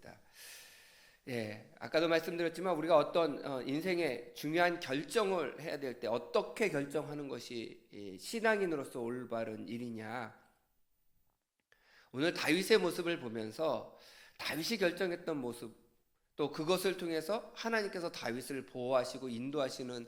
하겠습니다. 아까도 말씀드렸지만 우리가 어떤 인생의 중요한 결정을 해야 될 때 어떻게 결정하는 것이 신앙인으로서 올바른 일이냐. 오늘 다윗의 모습을 보면서 다윗이 결정했던 모습, 또 그것을 통해서 하나님께서 다윗을 보호하시고 인도하시는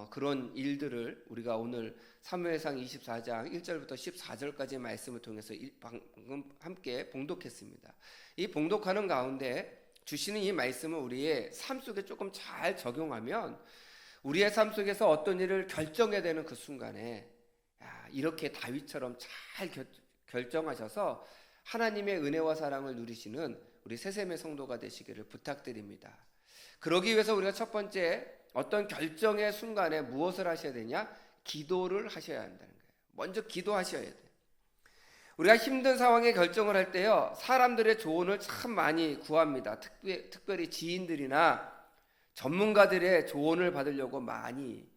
그런 일들을 우리가 오늘 사무엘상 24장 1절부터 14절까지의 말씀을 통해서 방금 함께 봉독했습니다. 이 봉독하는 가운데 주시는 이 말씀을 우리의 삶 속에 조금 잘 적용하면 우리의 삶 속에서 어떤 일을 결정해야 되는 그 순간에 이렇게 다윗처럼 잘 결정하셔서 하나님의 은혜와 사랑을 누리시는 우리 새샘의 성도가 되시기를 부탁드립니다. 그러기 위해서 우리가 첫 번째 어떤 결정의 순간에 무엇을 하셔야 되냐? 기도를 하셔야 한다는 거예요. 먼저 기도하셔야 돼요. 우리가 힘든 상황에 결정을 할 때요, 사람들의 조언을 참 많이 구합니다. 특별히 지인들이나 전문가들의 조언을 받으려고 많이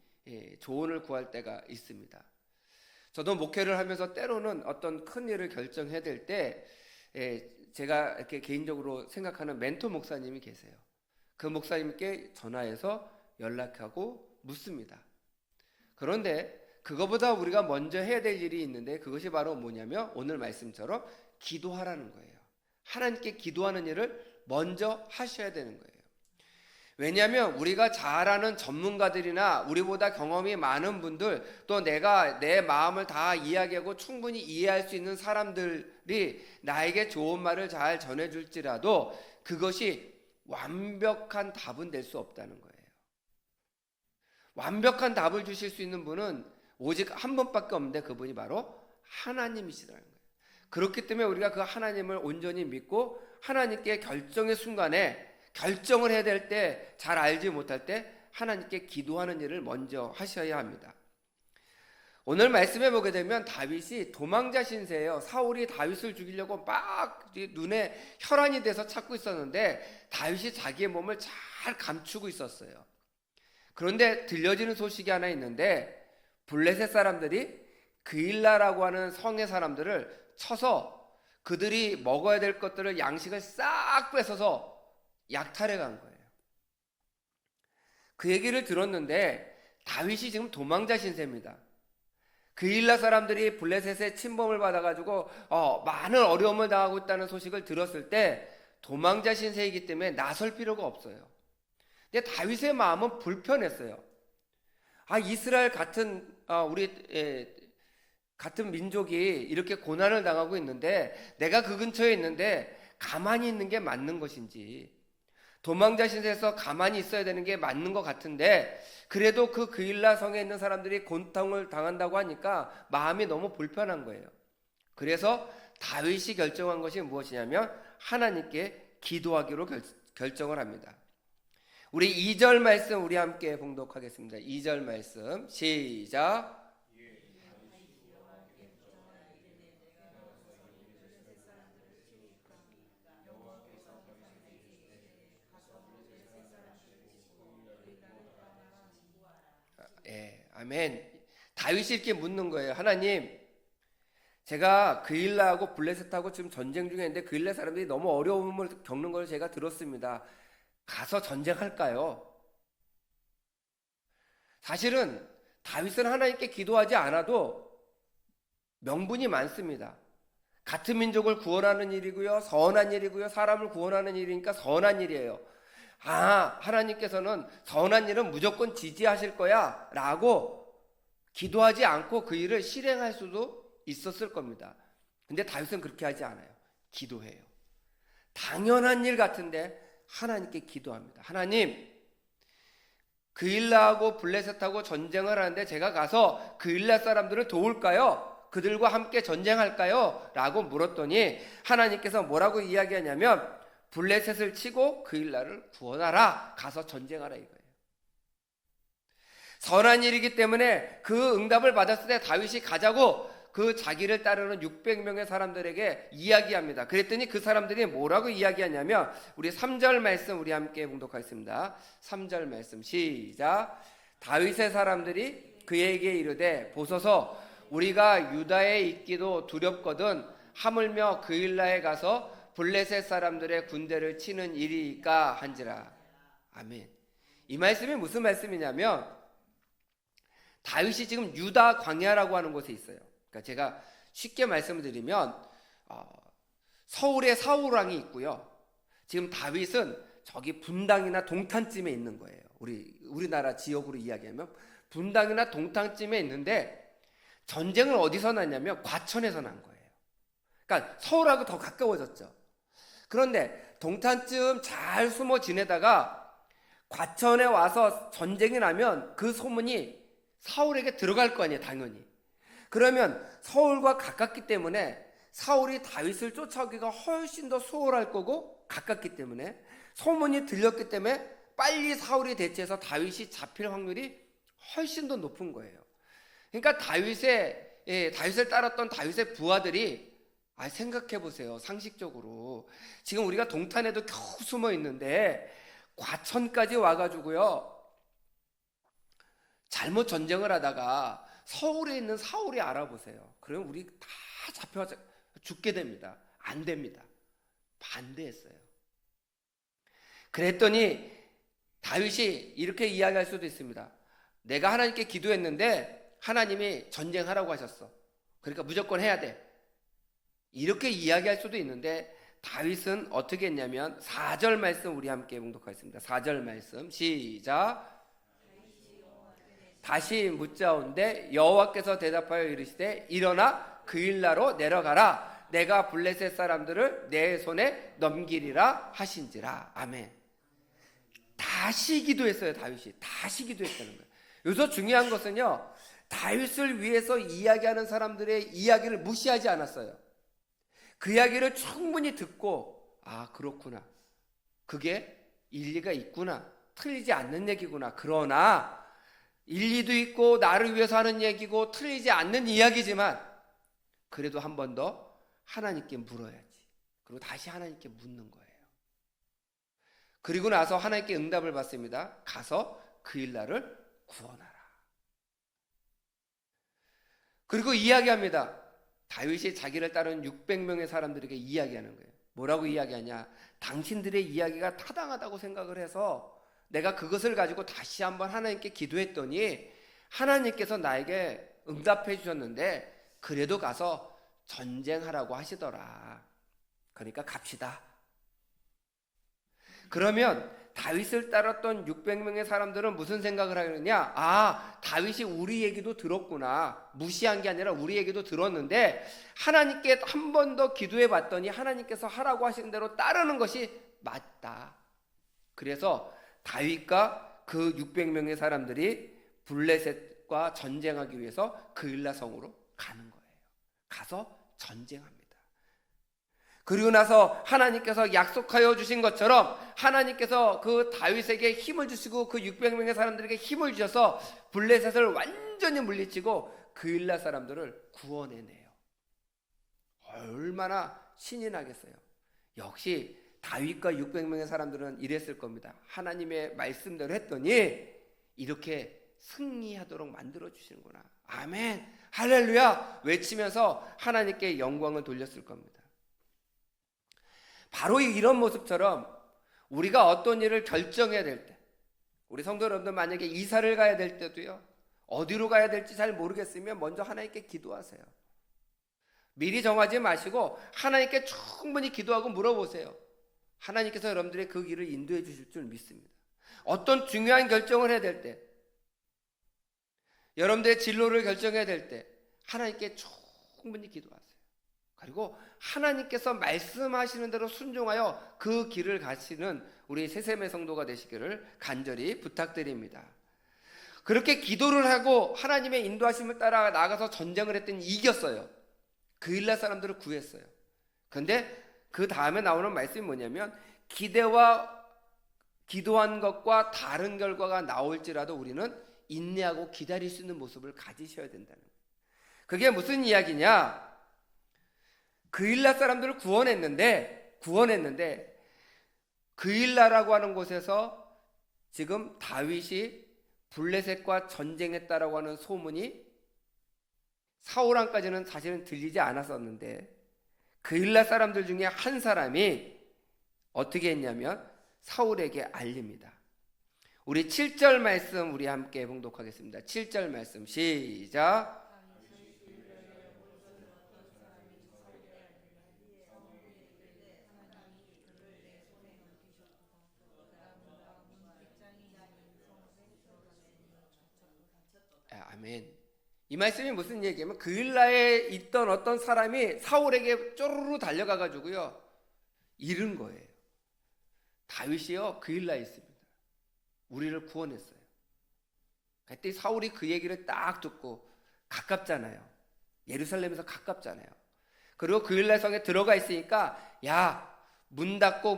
조언을 구할 때가 있습니다. 저도 목회를 하면서 때로는 어떤 큰 일을 결정해야 될 때 제가 이렇게 개인적으로 생각하는 멘토 목사님이 계세요. 그 목사님께 전화해서 연락하고 묻습니다. 그런데 그거보다 우리가 먼저 해야 될 일이 있는데 그것이 바로 뭐냐면 오늘 말씀처럼 기도하라는 거예요. 하나님께 기도하는 일을 먼저 하셔야 되는 거예요. 왜냐하면 우리가 잘 아는 전문가들이나 우리보다 경험이 많은 분들, 또 내가 내 마음을 다 이야기하고 충분히 이해할 수 있는 사람들이 나에게 좋은 말을 잘 전해줄지라도 그것이 완벽한 답은 될 수 없다는 거예요. 완벽한 답을 주실 수 있는 분은 오직 한 분밖에 없는데 그분이 바로 하나님이시라는 거예요. 그렇기 때문에 우리가 그 하나님을 온전히 믿고 하나님께 결정의 순간에 결정을 해야 될 때 잘 알지 못할 때 하나님께 기도하는 일을 먼저 하셔야 합니다. 오늘 말씀해 보게 되면 다윗이 도망자 신세예요. 사울이 다윗을 죽이려고 막 눈에 혈안이 돼서 찾고 있었는데 다윗이 자기의 몸을 잘 감추고 있었어요. 그런데 들려지는 소식이 하나 있는데 블레셋 사람들이 그일라라고 하는 성의 사람들을 쳐서 그들이 먹어야 될 것들을 양식을 싹 뺏어서 약탈해 간 거예요. 그 얘기를 들었는데 다윗이 지금 도망자 신세입니다. 그일라 사람들이 블레셋의 침범을 받아가지고 많은 어려움을 당하고 있다는 소식을 들었을 때 도망자 신세이기 때문에 나설 필요가 없어요. 근데 다윗의 마음은 불편했어요. 이스라엘 같은 같은 민족이 이렇게 고난을 당하고 있는데 내가 그 근처에 있는데 가만히 있는 게 맞는 것인지, 도망자 신세에서 가만히 있어야 되는 게 맞는 것 같은데 그래도 그 그일라 성에 있는 사람들이 고통을 당한다고 하니까 마음이 너무 불편한 거예요. 그래서 다윗이 결정한 것이 무엇이냐면 하나님께 기도하기로 결정을 합니다. 우리 2절 말씀 우리 함께 봉독하겠습니다. 2절 말씀 시작. 아멘. 다윗이 이렇게 묻는 거예요. 하나님, 제가 그일라하고 블레셋하고 지금 전쟁 중에 있는데 그일라 사람들이 너무 어려움을 겪는 걸 제가 들었습니다. 가서 전쟁할까요? 사실은 다윗은 하나님께 기도하지 않아도 명분이 많습니다. 같은 민족을 구원하는 일이고요, 선한 일이고요, 사람을 구원하는 일이니까 선한 일이에요. 하나님께서는 선한 일은 무조건 지지하실 거야 라고 기도하지 않고 그 일을 실행할 수도 있었을 겁니다. 근데 다윗은 그렇게 하지 않아요. 기도해요. 당연한 일 같은데 하나님께 기도합니다. 하나님, 그일라하고 블레셋하고 전쟁을 하는데 제가 가서 그일라 사람들을 도울까요? 그들과 함께 전쟁할까요? 라고 물었더니 하나님께서 뭐라고 이야기하냐면 블레셋을 치고 그일라를 구원하라, 가서 전쟁하라 이거예요. 선한 일이기 때문에 그 응답을 받았을 때 다윗이 가자고 그 자기를 따르는 600명의 사람들에게 이야기합니다. 그랬더니 그 사람들이 뭐라고 이야기하냐면 우리 3절 말씀 우리 함께 봉독하겠습니다. 3절 말씀 시작. 다윗의 사람들이 그에게 이르되 보소서 우리가 유다에 있기도 두렵거든 하물며 그일라에 가서 블레셋 사람들의 군대를 치는 일이까 한지라. 아멘. 이 말씀이 무슨 말씀이냐면 다윗이 지금 유다 광야라고 하는 곳에 있어요. 그러니까 제가 쉽게 말씀을 드리면 서울에 사울 왕이 있고요. 지금 다윗은 저기 분당이나 동탄쯤에 있는 거예요. 우리나라 지역으로 이야기하면 분당이나 동탄쯤에 있는데 전쟁은 어디서 났냐면 과천에서 난 거예요. 그러니까 서울하고 더 가까워졌죠. 그런데 동탄쯤 잘 숨어 지내다가 과천에 와서 전쟁이 나면 그 소문이 사울에게 들어갈 거 아니에요, 당연히. 그러면 서울과 가깝기 때문에 사울이 다윗을 쫓아오기가 훨씬 더 수월할 거고 가깝기 때문에 소문이 들렸기 때문에 빨리 사울이 대체해서 다윗이 잡힐 확률이 훨씬 더 높은 거예요. 그러니까 다윗을 따랐던 다윗의 부하들이 생각해 보세요. 상식적으로 지금 우리가 동탄에도 겨우 숨어 있는데 과천까지 와가지고요 잘못 전쟁을 하다가 서울에 있는 사울이 알아보세요. 그러면 우리 다 잡혀 죽게 됩니다. 안 됩니다. 반대했어요. 그랬더니 다윗이 이렇게 이야기할 수도 있습니다. 내가 하나님께 기도했는데 하나님이 전쟁하라고 하셨어. 그러니까 무조건 해야 돼. 이렇게 이야기할 수도 있는데 다윗은 어떻게 했냐면 4절 말씀 우리 함께 봉독하겠습니다. 4절 말씀 시작. 다시 묻자온데 여호와께서 대답하여 이르시되 일어나 그일라로 내려가라. 내가 블레셋 사람들을 내 손에 넘기리라 하신지라. 아멘. 다시 기도했어요. 다윗이 다시 기도했다는 거예요. 여기서 중요한 것은요 다윗을 위해서 이야기하는 사람들의 이야기를 무시하지 않았어요. 그 이야기를 충분히 듣고 그렇구나, 그게 일리가 있구나, 틀리지 않는 얘기구나. 그러나 일리도 있고 나를 위해서 하는 얘기고 틀리지 않는 이야기지만 그래도 한 번 더 하나님께 물어야지. 그리고 다시 하나님께 묻는 거예요. 그리고 나서 하나님께 응답을 받습니다. 가서 그일라를 구원하라. 그리고 이야기합니다. 다윗이 자기를 따른 600명의 사람들에게 이야기하는 거예요. 뭐라고 이야기하냐? 당신들의 이야기가 타당하다고 생각을 해서 내가 그것을 가지고 다시 한번 하나님께 기도했더니 하나님께서 나에게 응답해 주셨는데 그래도 가서 전쟁하라고 하시더라. 그러니까 갑시다. 그러면 다윗을 따랐던 600명의 사람들은 무슨 생각을 하느냐? 다윗이 우리 얘기도 들었구나. 무시한 게 아니라 우리 얘기도 들었는데 하나님께 한 번 더 기도해 봤더니 하나님께서 하라고 하신 대로 따르는 것이 맞다. 그래서 다윗과 그 600명의 사람들이 블레셋과 전쟁하기 위해서 그일라 성으로 가는 거예요. 가서 전쟁합니다. 그리고 나서 하나님께서 약속하여 주신 것처럼 하나님께서 그 다윗에게 힘을 주시고 그 600명의 사람들에게 힘을 주셔서 블레셋을 완전히 물리치고 그일라 사람들을 구원해내요. 얼마나 신이 나겠어요. 역시 다윗과 600명의 사람들은 이랬을 겁니다. 하나님의 말씀대로 했더니 이렇게 승리하도록 만들어 주시는구나. 아멘, 할렐루야 외치면서 하나님께 영광을 돌렸을 겁니다. 바로 이런 모습처럼 우리가 어떤 일을 결정해야 될 때, 우리 성도 여러분들 만약에 이사를 가야 될 때도요, 어디로 가야 될지 잘 모르겠으면 먼저 하나님께 기도하세요. 미리 정하지 마시고 하나님께 충분히 기도하고 물어보세요. 하나님께서 여러분들의 그 길을 인도해 주실 줄 믿습니다. 어떤 중요한 결정을 해야 될 때, 여러분들의 진로를 결정해야 될 때 하나님께 충분히 기도하세요. 그리고 하나님께서 말씀하시는 대로 순종하여 그 길을 가시는 우리 세세매 성도가 되시기를 간절히 부탁드립니다. 그렇게 기도를 하고 하나님의 인도하심을 따라 나가서 전쟁을 했더니 이겼어요. 그일라 사람들을 구했어요. 그런데 그 다음에 나오는 말씀이 뭐냐면 기대와 기도한 것과 다른 결과가 나올지라도 우리는 인내하고 기다릴 수 있는 모습을 가지셔야 된다는 거예요. 그게 무슨 이야기냐? 그일라 사람들을 구원했는데 그일라라고 하는 곳에서 지금 다윗이 블레셋과 전쟁했다라고 하는 소문이 사울 왕까지는 사실은 들리지 않았었는데 그일라 사람들 중에 한 사람이 어떻게 했냐면 사울에게 알립니다. 우리 7절 말씀 우리 함께 봉독하겠습니다. 7절 말씀 시작. 아멘. 이 말씀이 무슨 얘기냐면 그일라에 있던 어떤 사람이 사울에게 쪼르르 달려가 가지고요 잃은 거예요. 다윗이요 그일라에 있습니다. 우리를 구원했어요. 그때 사울이 그 얘기를 딱 듣고 가깝잖아요. 예루살렘에서 가깝잖아요. 그리고 그일라 성에 들어가 있으니까 야, 문 닫고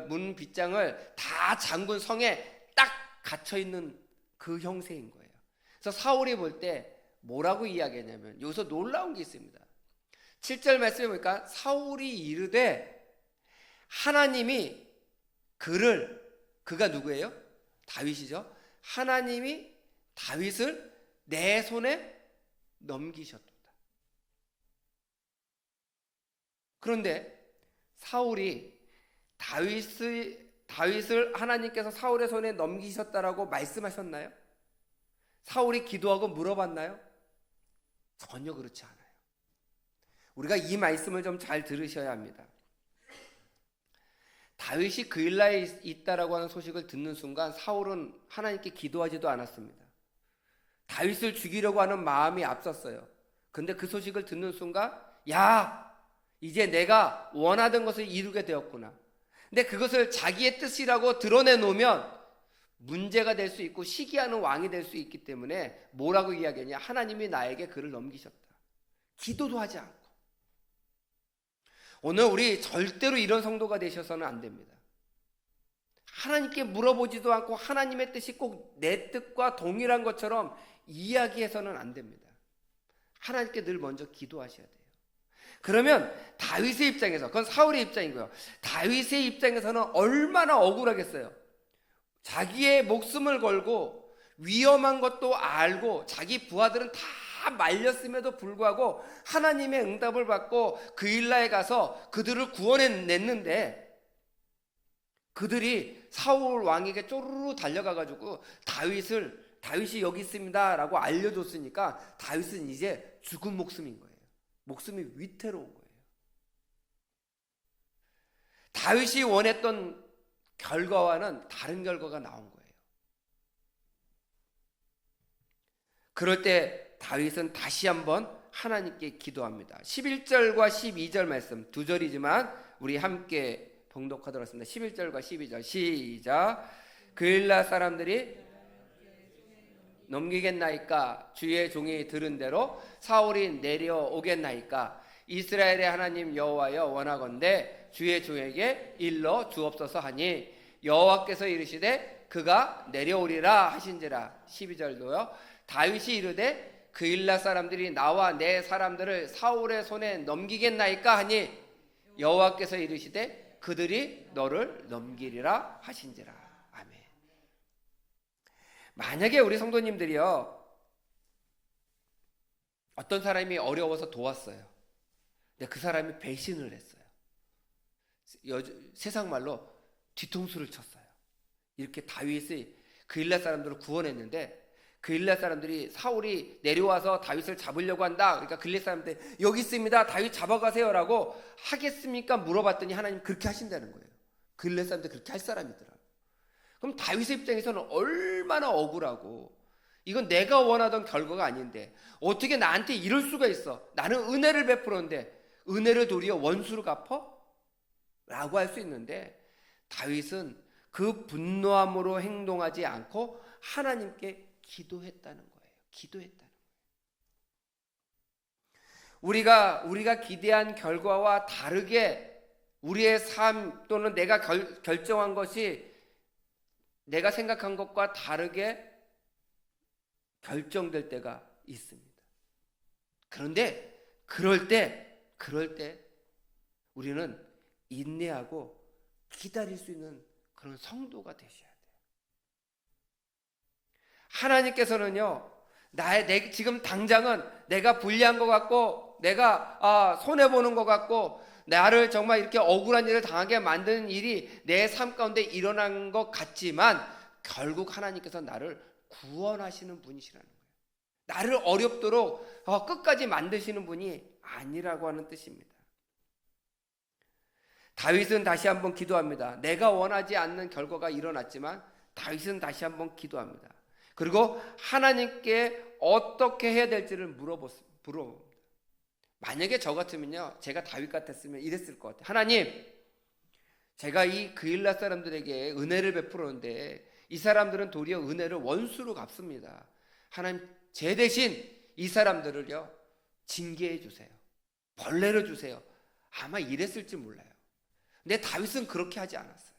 문 빗장을 다 잠근 성에 딱 갇혀 있는 그 형세인 거예요. 그래서 사울이 볼 때 뭐라고 이야기하냐면 여기서 놀라운 게 있습니다. 7절 말씀에 보니까 사울이 이르되 하나님이 그가 누구예요? 다윗이죠. 하나님이 다윗을 내 손에 넘기셨다. 그런데 사울이 다윗을 하나님께서 사울의 손에 넘기셨다라고 말씀하셨나요? 사울이 기도하고 물어봤나요? 전혀 그렇지 않아요. 우리가 이 말씀을 좀 잘 들으셔야 합니다. 다윗이 그일라에 있다라고 하는 소식을 듣는 순간 사울은 하나님께 기도하지도 않았습니다. 다윗을 죽이려고 하는 마음이 앞섰어요. 근데 그 소식을 듣는 순간 야, 이제 내가 원하던 것을 이루게 되었구나. 근데 그것을 자기의 뜻이라고 드러내놓으면 문제가 될 수 있고 시기하는 왕이 될 수 있기 때문에 뭐라고 이야기하냐? 하나님이 나에게 그를 넘기셨다. 기도도 하지 않고. 오늘 우리 절대로 이런 성도가 되셔서는 안 됩니다. 하나님께 물어보지도 않고 하나님의 뜻이 꼭 내 뜻과 동일한 것처럼 이야기해서는 안 됩니다. 하나님께 늘 먼저 기도하셔야 돼요. 그러면 다윗의 입장에서, 그건 사울의 입장인 거예요. 다윗의 입장에서는 얼마나 억울하겠어요. 자기의 목숨을 걸고 위험한 것도 알고 자기 부하들은 다 말렸음에도 불구하고 하나님의 응답을 받고 그일라에 가서 그들을 구원해냈는데 그들이 사울 왕에게 쪼르르 달려가 가지고 다윗이 여기 있습니다 라고 알려줬으니까 다윗은 이제 죽은 목숨인 거예요. 목숨이 위태로운 거예요. 다윗이 원했던 결과와는 다른 결과가 나온 거예요. 그럴 때 다윗은 다시 한번 하나님께 기도합니다. 11절과 12절 말씀 두 절이지만 우리 함께 봉독하도록 하겠습니다. 11절과 12절 시작. 그일라 사람들이 넘기겠나이까? 주의 종이 들은 대로 사울이 내려오겠나이까? 이스라엘의 하나님 여호와여 원하건대 주의 종에게 일러 주옵소서 하니 여호와께서 이르시되 그가 내려오리라 하신지라. 12절도요. 다윗이 이르되 그일라 사람들이 나와 내 사람들을 사울의 손에 넘기겠나이까 하니 여호와께서 이르시되 그들이 너를 넘기리라 하신지라. 아멘. 만약에 우리 성도님들이요 어떤 사람이 어려워서 도왔어요. 근데 그 사람이 배신을 했어요. 세상 말로 뒤통수를 쳤어요. 이렇게 다윗이 그일라 사람들을 구원했는데 그일라 사람들이 사울이 내려와서 다윗을 잡으려고 한다. 그러니까 그일라 사람들 여기 있습니다. 다윗 잡아가세요라고 하겠습니까? 물어봤더니 하나님 그렇게 하신다는 거예요. 그일라 사람들 그렇게 할 사람이더라고요. 그럼 다윗의 입장에서는 얼마나 억울하고 이건 내가 원하던 결과가 아닌데 어떻게 나한테 이럴 수가 있어. 나는 은혜를 베풀었는데 은혜를 도리어 원수로 갚어? 라고 할 수 있는데 다윗은 그 분노함으로 행동하지 않고 하나님께 기도했다는 거예요. 기도했다는 거예요. 우리가 기대한 결과와 다르게 우리의 삶 또는 내가 결정한 것이 내가 생각한 것과 다르게 결정될 때가 있습니다. 그런데 그럴 때 우리는 인내하고 기다릴 수 있는 그런 성도가 되셔야 돼요. 하나님께서는요, 지금 당장은 내가 불리한 것 같고, 내가 손해보는 것 같고, 나를 정말 이렇게 억울한 일을 당하게 만드는 일이 내 삶 가운데 일어난 것 같지만 결국 하나님께서 나를 구원하시는 분이시라는 거예요. 나를 어렵도록 끝까지 만드시는 분이 아니라고 하는 뜻입니다. 다윗은 다시 한번 기도합니다. 내가 원하지 않는 결과가 일어났지만 다윗은 다시 한번 기도합니다. 그리고 하나님께 어떻게 해야 될지를 물어봅니다. 만약에 저 같으면요, 제가 다윗 같았으면 이랬을 것 같아요. 하나님, 제가 이 그일라 사람들에게 은혜를 베풀었는데 이 사람들은 도리어 은혜를 원수로 갚습니다. 하나님, 제 대신 이 사람들을요 징계해 주세요. 벌레로 주세요. 아마 이랬을지 몰라요. 근데 다윗은 그렇게 하지 않았어요.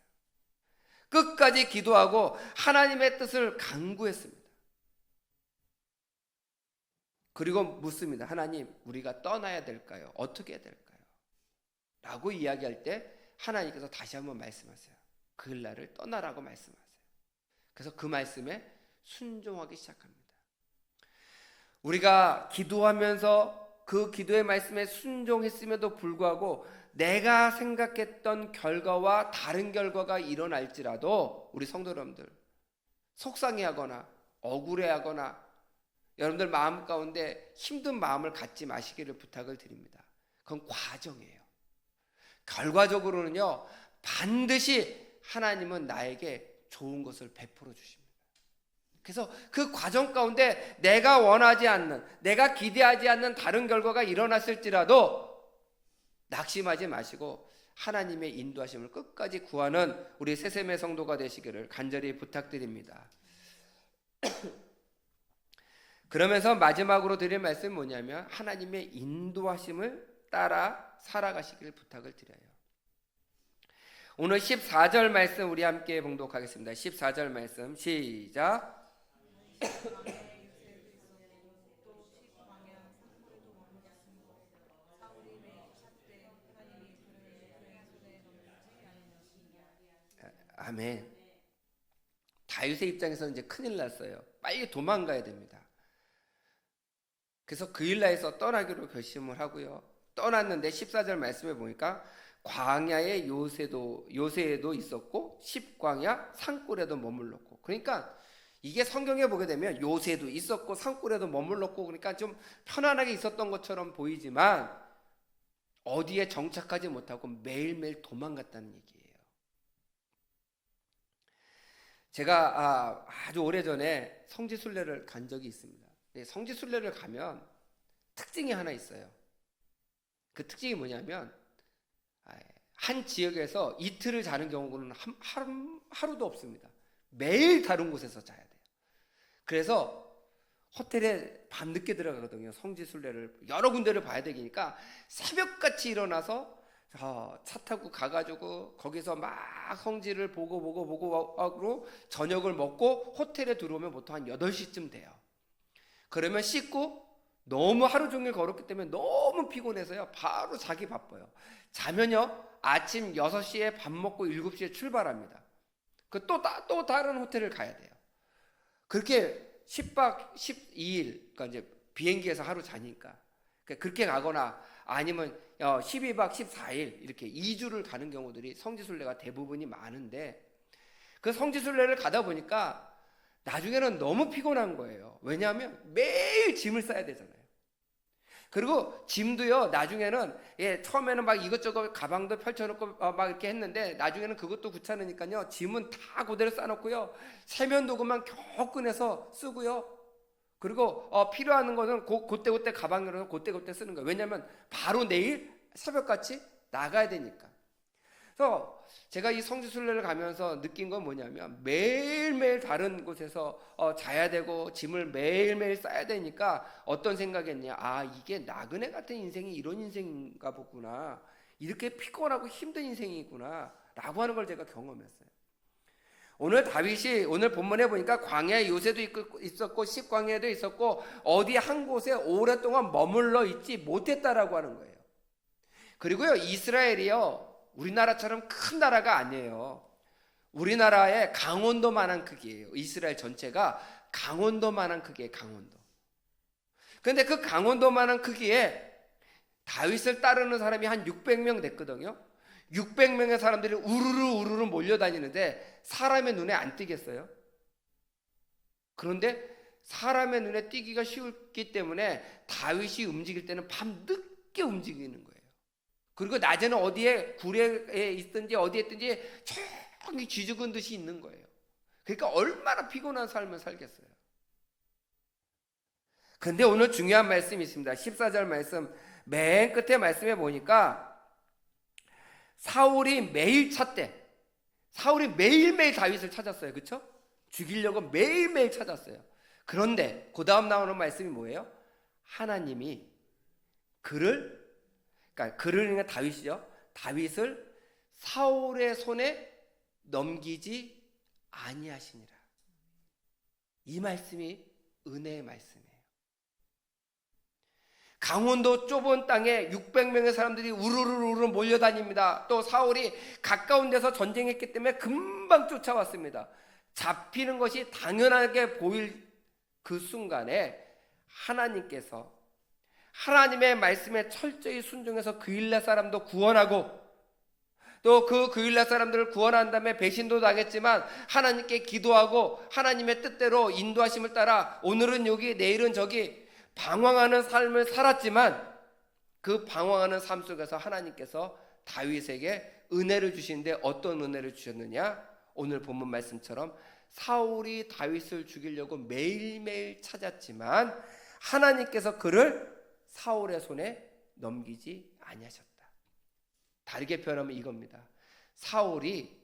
끝까지 기도하고 하나님의 뜻을 간구했습니다. 그리고 묻습니다. 하나님, 우리가 떠나야 될까요? 어떻게 해야 될까요? 라고 이야기할 때 하나님께서 다시 한번 말씀하세요. 그일라를 떠나라고 말씀하세요. 그래서 그 말씀에 순종하기 시작합니다. 우리가 기도하면서 그 기도의 말씀에 순종했음에도 불구하고 내가 생각했던 결과와 다른 결과가 일어날지라도 우리 성도 여러분들 속상해하거나 억울해하거나 여러분들 마음 가운데 힘든 마음을 갖지 마시기를 부탁을 드립니다. 그건 과정이에요. 결과적으로는요 반드시 하나님은 나에게 좋은 것을 베풀어 주십니다. 그래서 그 과정 가운데 내가 원하지 않는, 내가 기대하지 않는 다른 결과가 일어났을지라도 낙심하지 마시고 하나님의 인도하심을 끝까지 구하는 우리 세세매 성도가 되시기를 간절히 부탁드립니다. 그러면서 마지막으로 드릴 말씀이 뭐냐면 하나님의 인도하심을 따라 살아가시기를 부탁을 드려요. 오늘 14절 말씀 우리 함께 봉독하겠습니다. 14절 말씀 시작. 아멘. 다윗의 입장에서는 이제 큰일 났어요. 빨리 도망가야 됩니다. 그래서 그일라에서 떠나기로 결심을 하고요. 떠났는데 14절 말씀에 보니까 광야의 요새에도 있었고 십광야 산골에도 머물렀고, 그러니까 이게 성경에 보게 되면 요새도 있었고 산골에도 머물렀고 그러니까 좀 편안하게 있었던 것처럼 보이지만 어디에 정착하지 못하고 매일매일 도망갔다는 얘기예요. 제가 아주 오래전에 성지순례를 간 적이 있습니다. 성지순례를 가면 특징이 하나 있어요. 그 특징이 뭐냐면 한 지역에서 이틀을 자는 경우는 하루도 없습니다. 매일 다른 곳에서 자야 돼요. 그래서 호텔에 밤늦게 들어가거든요. 성지순례를 여러 군데를 봐야 되니까 새벽같이 일어나서 차 타고 가가지고 거기서 막 성지를 보고 하고 저녁을 먹고 호텔에 들어오면 보통 한 8시쯤 돼요. 그러면 씻고 너무 하루 종일 걸었기 때문에 너무 피곤해서요 바로 자기 바빠요. 자면요 아침 6시에 밥 먹고 7시에 출발합니다. 또 다른 호텔을 가야 돼요. 그렇게 10박 12일, 그러니까 이제 비행기에서 하루 자니까 그렇게 가거나 아니면 12박 14일 이렇게 2주를 가는 경우들이 성지순례가 대부분이 많은데, 그 성지순례를 가다 보니까 나중에는 너무 피곤한 거예요. 왜냐하면 매일 짐을 싸야 되잖아요. 그리고 짐도요 나중에는 처음에는 막 이것저것 가방도 펼쳐놓고 막 이렇게 했는데 나중에는 그것도 귀찮으니까요 짐은 다 그대로 싸놓고요 세면 도구만 겨우 꺼내서 쓰고요. 그리고 필요한 거는 그때 가방으로 그때 쓰는 거예요. 왜냐하면 바로 내일 새벽같이 나가야 되니까. 그래서 제가 이 성지순례를 가면서 느낀 건 뭐냐면 매일매일 다른 곳에서 자야 되고 짐을 매일매일 싸야 되니까 어떤 생각이었냐, 이게 나그네 같은 인생이 이런 인생인가 보구나, 이렇게 피곤하고 힘든 인생이구나 라고 하는 걸 제가 경험했어요. 오늘 다윗이 오늘 본문에 보니까 광야에 요새도 있었고 십광야에도 있었고 어디 한 곳에 오랫동안 머물러 있지 못했다라고 하는 거예요. 그리고요 이스라엘이요 우리나라처럼 큰 나라가 아니에요. 우리나라의 강원도만한 크기예요. 이스라엘 전체가 강원도만한 크기예요. 강원도. 그런데 그 강원도만한 크기에 다윗을 따르는 사람이 한 600명 됐거든요. 600명의 사람들이 우르르 몰려다니는데 사람의 눈에 안 띄겠어요? 그런데 사람의 눈에 띄기가 쉬웠기 때문에 다윗이 움직일 때는 밤늦게 움직이는 거예요. 그리고 낮에는 어디에 굴에 있든지 어디에 있든지 조용히 쥐죽은 듯이 있는 거예요. 그러니까 얼마나 피곤한 삶을 살겠어요. 근데 오늘 중요한 말씀이 있습니다. 14절 말씀 맨 끝에 말씀해 보니까 사울이 매일 찾대. 사울이 매일매일 다윗을 찾았어요. 그렇죠? 죽이려고 매일매일 찾았어요. 그런데 그 다음 나오는 말씀이 뭐예요? 하나님이 그러니까 그러니까 다윗이죠. 다윗을 사울의 손에 넘기지 아니하시니라. 이 말씀이 은혜의 말씀이에요. 강원도 좁은 땅에 600명의 사람들이 우르르 몰려다닙니다. 또 사울이 가까운 데서 전쟁했기 때문에 금방 쫓아왔습니다. 잡히는 것이 당연하게 보일 그 순간에 하나님께서 하나님의 말씀에 철저히 순종해서 그일라 사람도 구원하고 또 그 그일라 사람들을 구원한 다음에 배신도 당했지만 하나님께 기도하고 하나님의 뜻대로 인도하심을 따라 오늘은 여기 내일은 저기 방황하는 삶을 살았지만 그 방황하는 삶 속에서 하나님께서 다윗에게 은혜를 주시는데 어떤 은혜를 주셨느냐? 오늘 본문 말씀처럼 사울이 다윗을 죽이려고 매일매일 찾았지만 하나님께서 그를 사울의 손에 넘기지 아니하셨다. 다르게 표현하면 이겁니다. 사울이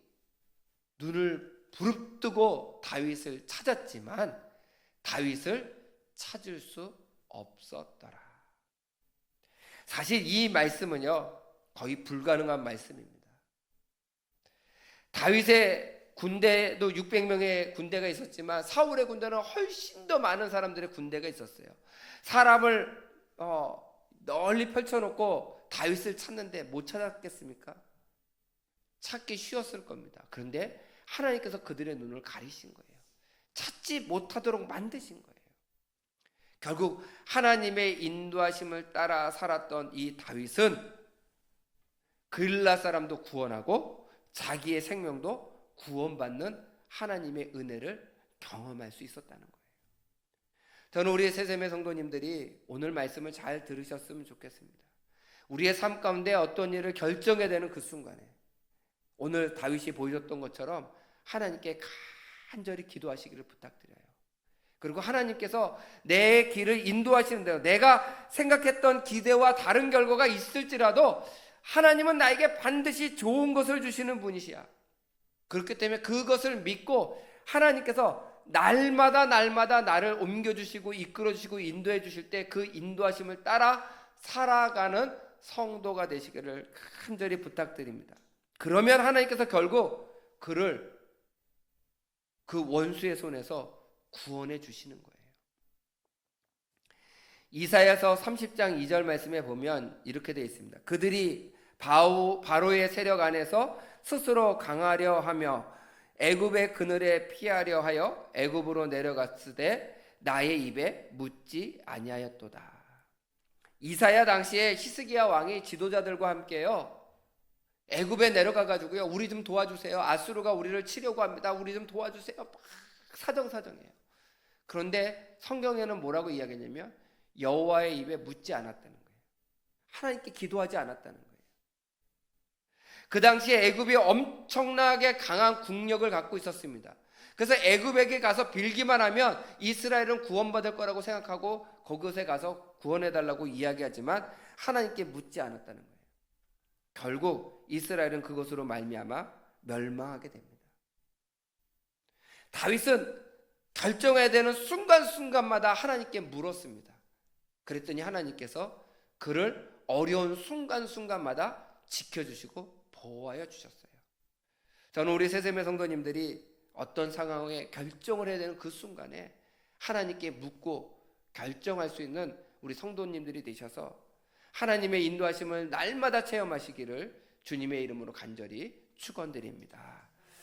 눈을 부릅뜨고 다윗을 찾았지만 다윗을 찾을 수 없었더라. 사실 이 말씀은요 거의 불가능한 말씀입니다. 다윗의 군대도 600명의 군대가 있었지만 사울의 군대는 훨씬 더 많은 사람들의 군대가 있었어요. 사람을 널리 펼쳐놓고 다윗을 찾는데 못 찾았겠습니까? 찾기 쉬웠을 겁니다. 그런데 하나님께서 그들의 눈을 가리신 거예요. 찾지 못하도록 만드신 거예요. 결국 하나님의 인도하심을 따라 살았던 이 다윗은 그일라 사람도 구원하고 자기의 생명도 구원받는 하나님의 은혜를 경험할 수 있었다는 거예요. 저는 우리 새샘의 성도님들이 오늘 말씀을 잘 들으셨으면 좋겠습니다. 우리의 삶 가운데 어떤 일을 결정해야 되는 그 순간에 오늘 다윗이 보여줬던 것처럼 하나님께 간절히 기도하시기를 부탁드려요. 그리고 하나님께서 내 길을 인도하시는 대로 내가 생각했던 기대와 다른 결과가 있을지라도 하나님은 나에게 반드시 좋은 것을 주시는 분이시야. 그렇기 때문에 그것을 믿고 하나님께서 날마다 나를 옮겨주시고 이끌어주시고 인도해 주실 때 그 인도하심을 따라 살아가는 성도가 되시기를 간절히 부탁드립니다. 그러면 하나님께서 결국 그를 그 원수의 손에서 구원해 주시는 거예요. 이사야서 30장 2절 말씀에 보면 이렇게 되어 있습니다. 그들이 바로의 세력 안에서 스스로 강하려 하며 애굽의 그늘에 피하려 하여 애굽으로 내려갔으되 나의 입에 묻지 아니하였도다. 이사야 당시에 히스기야 왕이 지도자들과 함께요 애굽에 내려가 가지고요 우리 좀 도와주세요. 아수르가 우리를 치려고 합니다. 우리 좀 도와주세요. 막 사정사정해요. 그런데 성경에는 뭐라고 이야기했냐면 여호와의 입에 묻지 않았다는 거예요. 하나님께 기도하지 않았다는 거예요. 그 당시에 애굽이 엄청나게 강한 국력을 갖고 있었습니다. 그래서 애굽에게 가서 빌기만 하면 이스라엘은 구원받을 거라고 생각하고 그곳에 가서 구원해달라고 이야기하지만 하나님께 묻지 않았다는 거예요. 결국 이스라엘은 그것으로 말미암아 멸망하게 됩니다. 다윗은 결정해야 되는 순간순간마다 하나님께 물었습니다. 그랬더니 하나님께서 그를 어려운 순간순간마다 지켜주시고 보호하여 주셨어요. 저는 우리 새샘의 성도님들이 어떤 상황에 결정을 해야 되는 그 순간에 하나님께 묻고 결정할 수 있는 우리 성도님들이 되셔서 하나님의 인도하심을 날마다 체험하시기를 주님의 이름으로 간절히 축원드립니다.